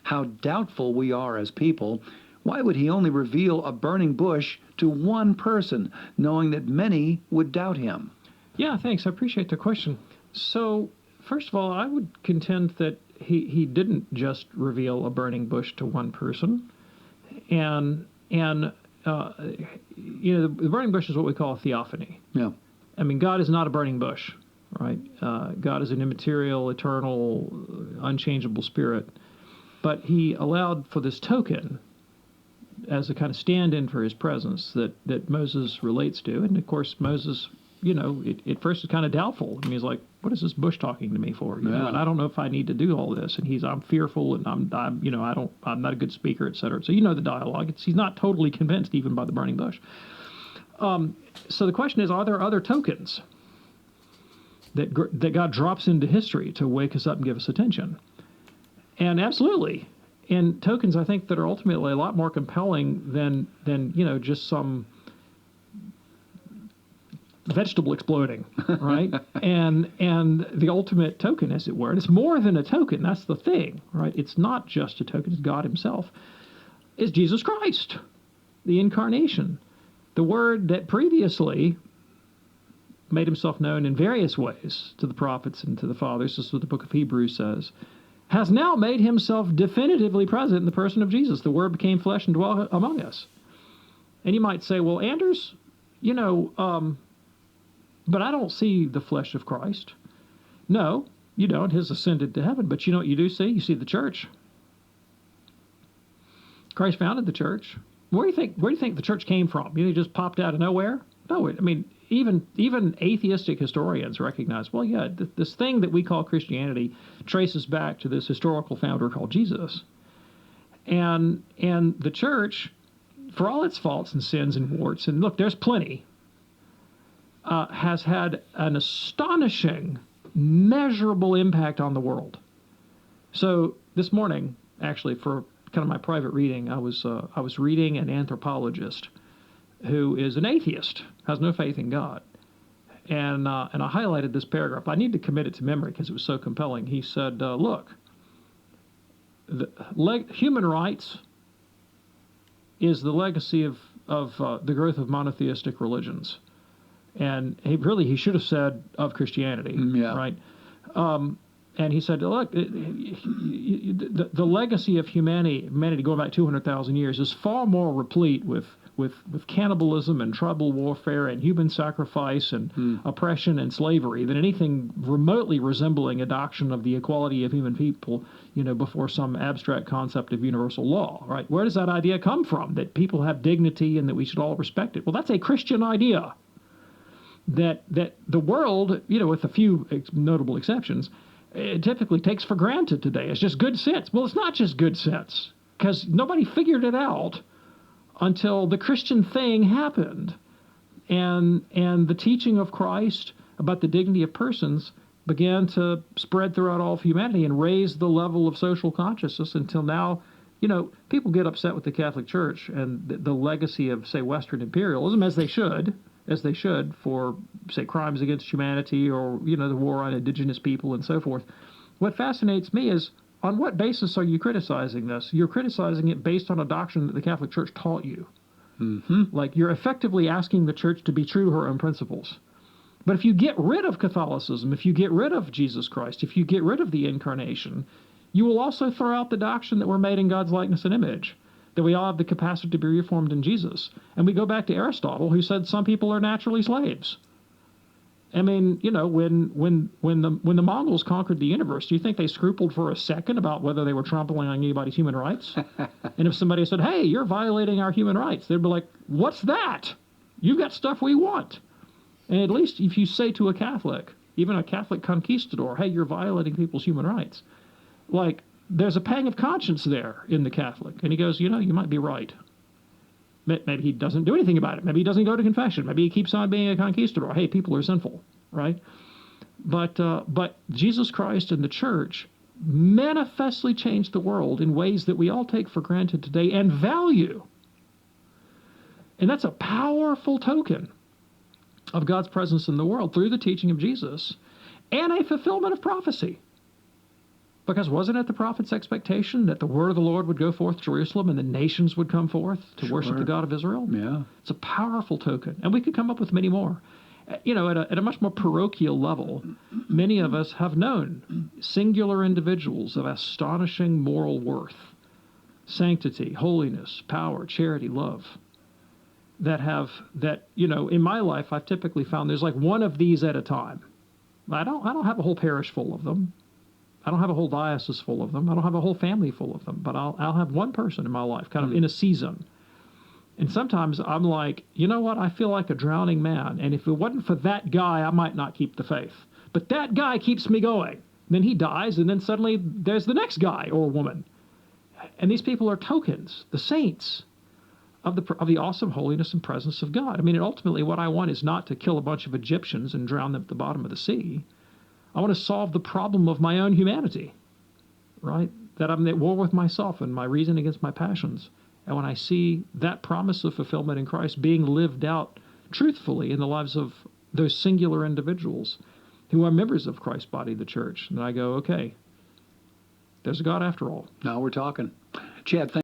how doubtful we are as people, why would he only reveal a burning bush to one person, knowing that many would doubt him? Yeah, thanks. I appreciate the question. So, first of all, I would contend that he didn't just reveal a burning bush to one person. And the burning bush is what we call a theophany. Yeah. I mean, God is not a burning bush, right? God is an immaterial, eternal, unchangeable spirit. But he allowed for this token as a kind of stand-in for his presence that Moses relates to. And, of course, Moses, at first is kind of doubtful. I mean, he's like, what is this bush talking to me for? You know, and I don't know if I need to do all this. And I'm fearful, and I'm not a good speaker, et cetera. So the dialogue. He's not totally convinced even by the burning bush. So the question is, are there other tokens that God drops into history to wake us up and give us attention? And absolutely. And tokens, I think, that are ultimately a lot more compelling than just some vegetable exploding, right? and the ultimate token, as it were. And it's more than a token. That's the thing, right? It's not just a token. It's God himself. It's Jesus Christ, the incarnation. The Word that previously made himself known in various ways to the prophets and to the fathers, this is what the book of Hebrews says, has now made himself definitively present in the person of Jesus. The Word became flesh and dwelt among us. And you might say, well, Anders, but I don't see the flesh of Christ. No, you don't. His ascended to heaven. But you know what you do see? You see the church. Christ founded the church. Where do you think the church came from? You think it just popped out of nowhere? No, I mean, even atheistic historians recognize, well, yeah, this thing that we call Christianity traces back to this historical founder called Jesus. And the church, for all its faults and sins and warts, and look, there's plenty, has had an astonishing, measurable impact on the world. So this morning, actually, for kind of my private reading, I was reading an anthropologist who is an atheist, has no faith in God. And I highlighted this paragraph. I need to commit it to memory because it was so compelling. He said, look, human rights is the legacy of the growth of monotheistic religions. And he should have said of Christianity, right? And he said, look, the legacy of humanity going back 200,000 years is far more replete with cannibalism and tribal warfare and human sacrifice and oppression and slavery than anything remotely resembling adoption of the equality of human people, before some abstract concept of universal law, right? Where does that idea come from, that people have dignity and that we should all respect it? Well, that's a Christian idea. That the world, with a few notable exceptions, it typically takes for granted today. It's just good sense. Well, it's not just good sense, because nobody figured it out until the Christian thing happened. And the teaching of Christ about the dignity of persons began to spread throughout all of humanity and raise the level of social consciousness until now. People get upset with the Catholic Church and the legacy of, say, Western imperialism, as they should for, say, crimes against humanity or, the war on indigenous people and so forth. What fascinates me is, on what basis are you criticizing this? You're criticizing it based on a doctrine that the Catholic Church taught you. Mm-hmm. Like, you're effectively asking the Church to be true to her own principles. But if you get rid of Catholicism, if you get rid of Jesus Christ, if you get rid of the Incarnation, you will also throw out the doctrine that we're made in God's likeness and image, that we all have the capacity to be reformed in Jesus. And we go back to Aristotle, who said some people are naturally slaves. I mean, when the Mongols conquered the universe, do you think they scrupled for a second about whether they were trampling on anybody's human rights? And if somebody said, hey, you're violating our human rights, they'd be like, what's that? You've got stuff we want. And at least if you say to a Catholic, even a Catholic conquistador, hey, you're violating people's human rights, like, there's a pang of conscience there in the Catholic. And he goes, you might be right. Maybe he doesn't do anything about it. Maybe he doesn't go to confession. Maybe he keeps on being a conquistador. Hey, people are sinful, right? But Jesus Christ and the Church manifestly changed the world in ways that we all take for granted today and value. And that's a powerful token of God's presence in the world through the teaching of Jesus and a fulfillment of prophecy. Because wasn't it the prophet's expectation that the word of the Lord would go forth to Jerusalem and the nations would come forth to worship the God of Israel? Yeah. It's a powerful token. And we could come up with many more. You know, at a much more parochial level, many of us have known singular individuals of astonishing moral worth, sanctity, holiness, power, charity, love, that, you know, in my life, I've typically found there's like one of these at a time. I don't have a whole parish full of them. I don't have a whole diocese full of them. I don't have a whole family full of them. But I'll have one person in my life, kind of in a season. And sometimes I'm like, you know what? I feel like a drowning man. And if it wasn't for that guy, I might not keep the faith. But that guy keeps me going. Then he dies, and then suddenly there's the next guy or woman. And these people are tokens, the saints of the awesome holiness and presence of God. I mean, and ultimately what I want is not to kill a bunch of Egyptians and drown them at the bottom of the sea. I want to solve the problem of my own humanity, right? That I'm at war with myself and my reason against my passions. And when I see that promise of fulfillment in Christ being lived out truthfully in the lives of those singular individuals who are members of Christ's body, the church, then I go, okay, there's a God after all. Now we're talking. Chad,